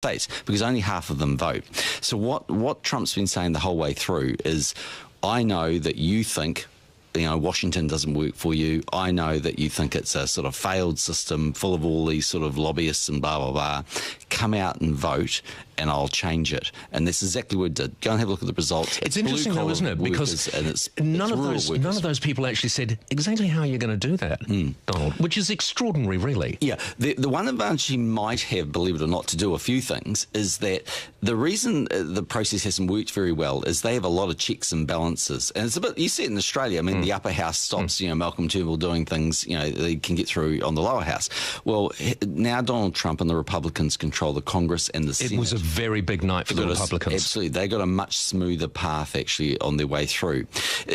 States, because only half of them vote. So what Trump's been saying the whole way through is, I know that you think, Washington doesn't work for you. I know that you think it's a sort of failed system full of all these sort of lobbyists and blah, blah, blah. Come out and vote and I'll change it. And that's exactly what it did. Go and have a look at the results. It's interesting though, isn't it? Because none of those people actually said exactly how you're going to do that, Donald, which is extraordinary, really. Yeah. The one advantage he might have, believe it or not, to do a few things is that the reason the process hasn't worked very well is they have a lot of checks and balances. And it's a bit, you see it in Australia. I mean, the upper house stops, Malcolm Turnbull doing things, they can get through on the lower house. Well, now Donald Trump and the Republicans control the Congress and the Senate. It was a very big night for the Republicans. Absolutely. They got a much smoother path, actually, on their way through.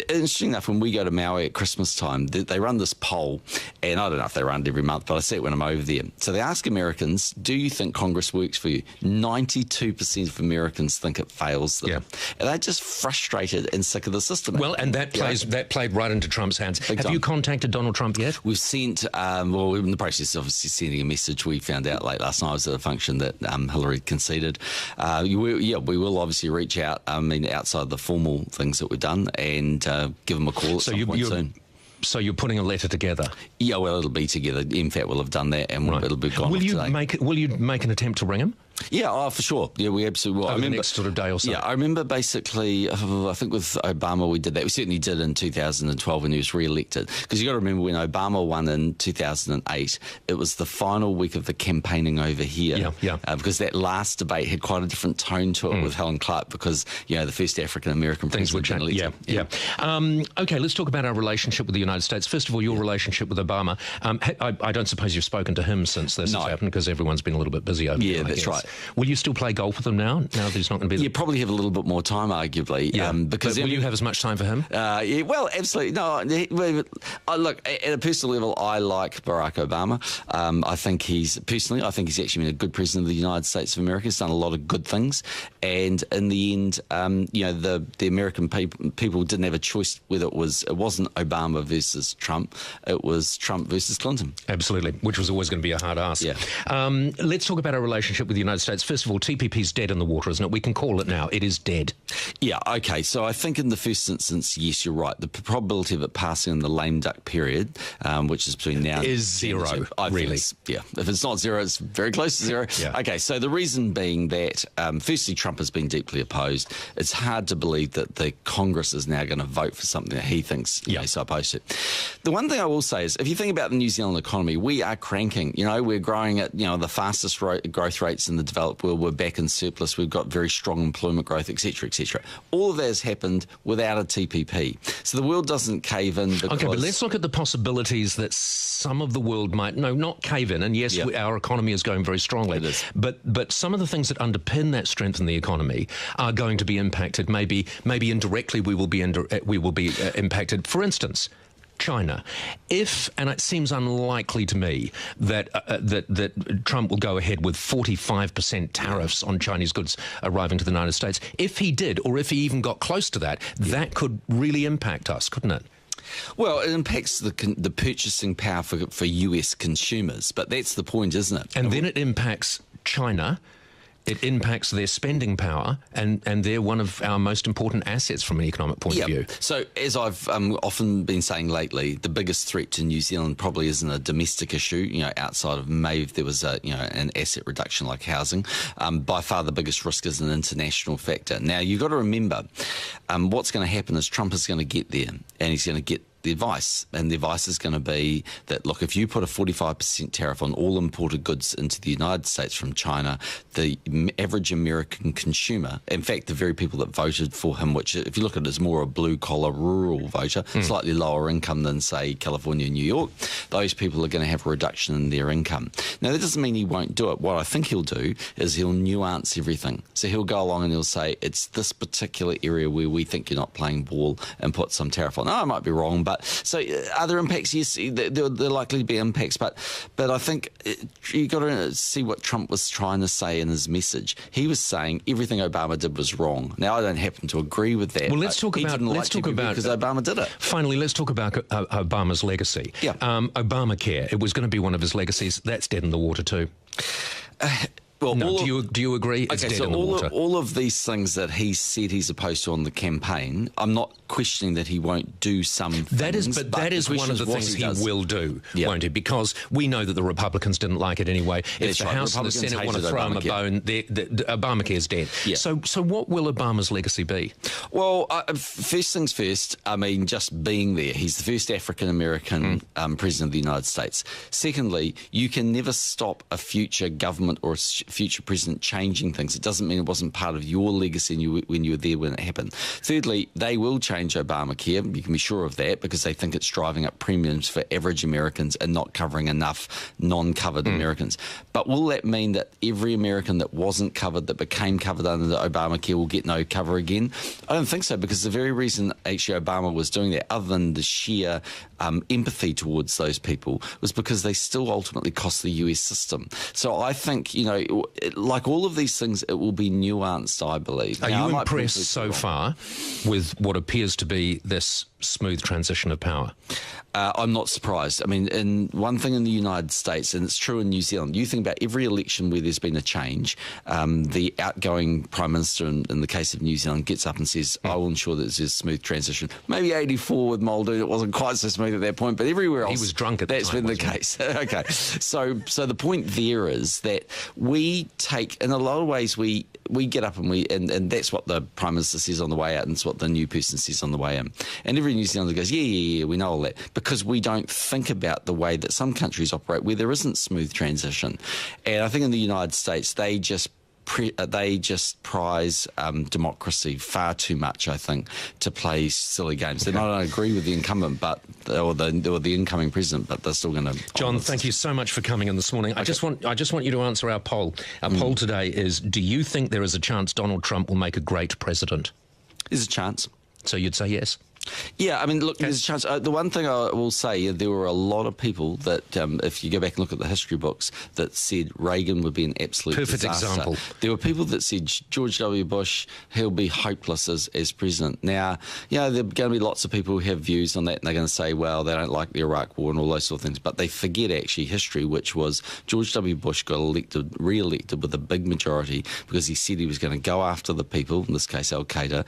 Interesting enough, when we go to Maui at Christmas time, they run this poll, and I don't know if they run it every month, but I see it when I'm over there. So they ask Americans, do you think Congress works for you? 92% of Americans think it fails them. Yeah. And they're just frustrated and sick of the system. Well, and that played right into Trump's hands. Have you contacted Donald Trump yet? We've sent, we're in the process of obviously sending a message. We found out late last night, I was at a function that Hillary conceded. We will obviously reach out, outside the formal things that we've done, and give them a call at some point soon. So you're putting a letter together? Yeah, well, it'll be together. MFAT will have done that, and it'll be gone today. Will you make an attempt to ring him? Yeah, for sure. Yeah, we absolutely will. Over the next sort of day or so. Yeah, I remember basically, I think with Obama we did that. We certainly did in 2012 when he was re-elected. Because you've got to remember when Obama won in 2008, it was the final week of the campaigning over here. Yeah. Because that last debate had quite a different tone to it with Helen Clark, because, the first African-American president. Things would change. Yeah. Okay, let's talk about our relationship with the United States. First of all, your relationship with Obama. I don't suppose you've spoken to him since this has happened, because everyone's been a little bit busy over there. Yeah, that's right. Will you still play golf with him now that he's not going to be there? You probably have a little bit more time, arguably. Yeah. Because will you have as much time for him? Yeah, well, absolutely. No, look, at a personal level, I like Barack Obama. I think he's actually been a good president of the United States of America. He's done a lot of good things. And in the end, the American people didn't have a choice whether it wasn't Obama versus Trump. It was Trump versus Clinton. Absolutely, which was always going to be a hard ask. Yeah. Let's talk about our relationship with the United States. First of all, TPP's dead in the water, isn't it? We can call it now. It is dead. Yeah, okay. So I think in the first instance, yes, you're right. The probability of it passing in the lame duck period, which is between now is zero, really. If it's not zero, it's very close to zero. Yeah. Okay, so the reason being that, firstly, Trump has been deeply opposed. It's hard to believe that the Congress is now going to vote for something that he thinks he's so opposed to. The one thing I will say is, if you think about the New Zealand economy, we are cranking. We're growing at the fastest growth rates in the developed world. We're back in surplus. We've got very strong employment growth, etc., etc. All of that has happened without a TPP. So the world doesn't cave in. Okay, but let's look at the possibilities that some of the world might, not cave in. And yes, our economy is going very strongly. It is. But some of the things that underpin that strength in the economy are going to be impacted. Maybe indirectly we will be impacted. For instance, China. And it seems unlikely to me that Trump will go ahead with 45% tariffs on Chinese goods arriving to the United States. If he did, or if he even got close to that, that could really impact us, couldn't it? Well, it impacts the purchasing power for US consumers, but that's the point, isn't it? And then it impacts China. It impacts their spending power, and they're one of our most important assets from an economic point of view. So, as I've often been saying lately, the biggest threat to New Zealand probably isn't a domestic issue, outside of maybe if there was an asset reduction like housing. By far the biggest risk is an international factor. Now, you've got to remember, what's going to happen is Trump is going to get there, and he's going to get the advice, and the advice is going to be that, look, if you put a 45% tariff on all imported goods into the United States from China, the average American consumer, in fact, the very people that voted for him, which if you look at it as more a blue-collar rural voter, slightly lower income than, say, California and New York, those people are going to have a reduction in their income. Now, that doesn't mean he won't do it. What I think he'll do is he'll nuance everything. So he'll go along and he'll say, it's this particular area where we think you're not playing ball, and put some tariff on. No, I might be wrong, but so are there impacts? Yes, there likely to be impacts, but I think you got to see what Trump was trying to say in his message. He was saying everything Obama did was wrong. Now, I don't happen to agree with that. Well, let's talk about because Obama did it. Finally, let's talk about Obama's legacy. Yeah. Obamacare. It was going to be one of his legacies. That's dead in the water too. Well, no. Do you agree? It's dead in the water. All of these things that he said he's opposed to on the campaign, I'm not questioning that he won't do some things. That is one of the things he will do, won't he? Because we know that the Republicans didn't like it anyway. If the House and the Senate want to throw him a bone, Obamacare's dead. Yeah. So what will Obama's legacy be? Well, first things first, I mean, just being there. He's the first African-American president of the United States. Secondly, you can never stop a future government or a future president changing things. It doesn't mean it wasn't part of your legacy when you were there when it happened. Thirdly, they will change Obamacare. You can be sure of that because they think it's driving up premiums for average Americans and not covering enough non-covered Americans. But will that mean that every American that wasn't covered, that became covered under the Obamacare, will get no cover again? I don't think so, because the very reason actually Obama was doing that, other than the sheer empathy towards those people, was because they still ultimately cost the US system. So I think, you know, like all of these things, it will be nuanced, I believe. Are you impressed so far with what appears to be this smooth transition of power? I'm not surprised. I mean, one thing in the United States, and it's true in New Zealand, you think about every election where there's been a change, the outgoing Prime Minister, in the case of New Zealand, gets up and says, I will ensure that there's a smooth transition. Maybe 84 with Muldoon, it wasn't quite so smooth at that point, but everywhere else, he was drunk at the that's time, been the case. Okay. So the point there is that we take, in a lot of ways, we get up and that's what the Prime Minister says on the way out, and it's what the new person says on the way in. And every New Zealander goes, yeah, we know all that, because we don't think about the way that some countries operate where there isn't smooth transition. And I think in the United States, they just prize democracy far too much, I think, to play silly games. They might not agree with the incumbent, or the incoming president, but they're still going to. John, thank you so much for coming in this morning. Okay. I just want you to answer our poll. Our poll today is: do you think there is a chance Donald Trump will make a great president? There's a chance. So you'd say yes? Yeah, I mean, look, there's a chance. The one thing I will say, there were a lot of people that, if you go back and look at the history books, that said Reagan would be an absolute perfect disaster. Example. There were people that said George W. Bush, he'll be hopeless as president. Now, you know, there are going to be lots of people who have views on that, and they're going to say, well, they don't like the Iraq War and all those sort of things, but they forget actually history, which was George W. Bush got re-elected with a big majority because he said he was going to go after the people, in this case Al-Qaeda,